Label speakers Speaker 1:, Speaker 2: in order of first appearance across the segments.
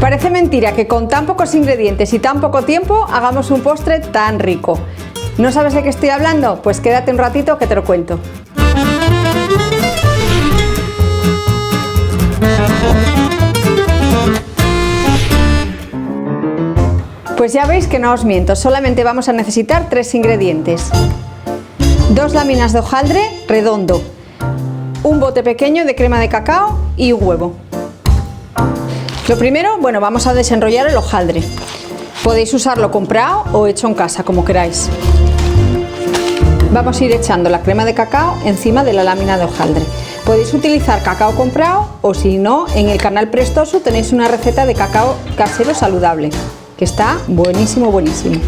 Speaker 1: Parece mentira que con tan pocos ingredientes y tan poco tiempo hagamos un postre tan rico. ¿No sabes de qué estoy hablando? Pues quédate un ratito que te lo cuento. Pues ya veis que no os miento, solamente vamos a necesitar 3 ingredientes. 2 láminas de hojaldre redondo, un bote pequeño de crema de cacao y un huevo. Lo primero, bueno, vamos a desenrollar el hojaldre. Podéis usarlo comprado o hecho en casa, como queráis. Vamos a ir echando la crema de cacao encima de la lámina de hojaldre. Podéis utilizar cacao comprado o si no, en el canal Prestoso tenéis una receta de cacao casero saludable, que está buenísimo, buenísimo.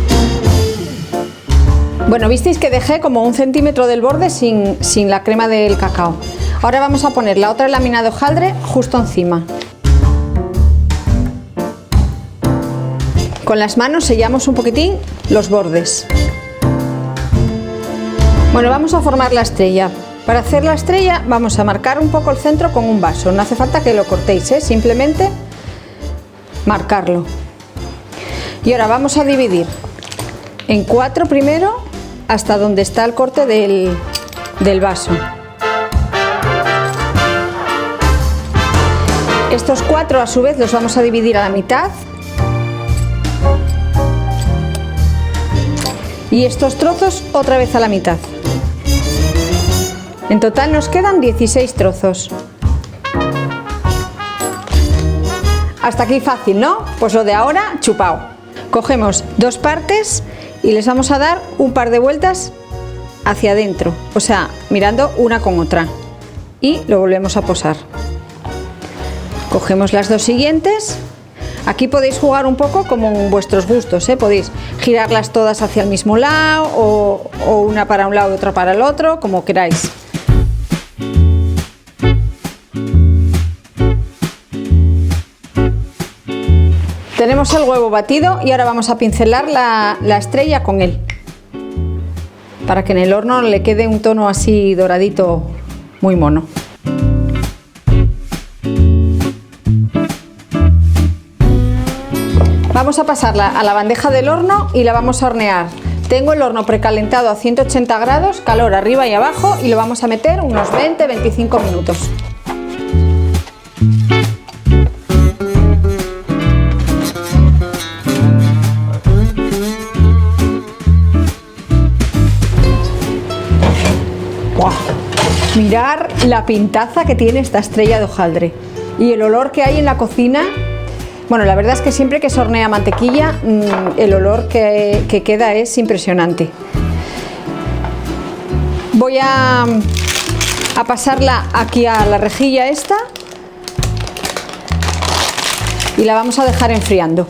Speaker 1: Bueno, visteis que dejé como 1 centímetro del borde sin la crema del cacao. Ahora vamos a poner la otra lámina de hojaldre justo encima. Con las manos sellamos un poquitín los bordes. Bueno, vamos a formar la estrella. Para hacer la estrella vamos a marcar un poco el centro con un vaso. No hace falta que lo cortéis, simplemente marcarlo. Y ahora vamos a dividir en 4 primero hasta donde está el corte del vaso. Estos 4 a su vez los vamos a dividir a la mitad. Y estos trozos otra vez a la mitad. En total nos quedan 16 trozos. Hasta aquí fácil, ¿no? Pues lo de ahora, chupao. Cogemos 2 partes y les vamos a dar un par de vueltas hacia adentro, o sea, mirando una con otra. Y lo volvemos a posar. Cogemos las 2 siguientes. Aquí podéis jugar un poco como en vuestros gustos, podéis girarlas todas hacia el mismo lado o una para un lado y otra para el otro, como queráis. Tenemos el huevo batido y ahora vamos a pincelar la estrella con él, para que en el horno le quede un tono así doradito, muy mono. Vamos a pasarla a la bandeja del horno y la vamos a hornear. Tengo el horno precalentado a 180 grados, calor arriba y abajo, y lo vamos a meter unos 20-25 minutos. ¡Wow! Mirad la pintaza que tiene esta estrella de hojaldre y el olor que hay en la cocina. Bueno, la verdad es que siempre que se hornea mantequilla, el olor que queda es impresionante. Voy a pasarla aquí a la rejilla esta y la vamos a dejar enfriando.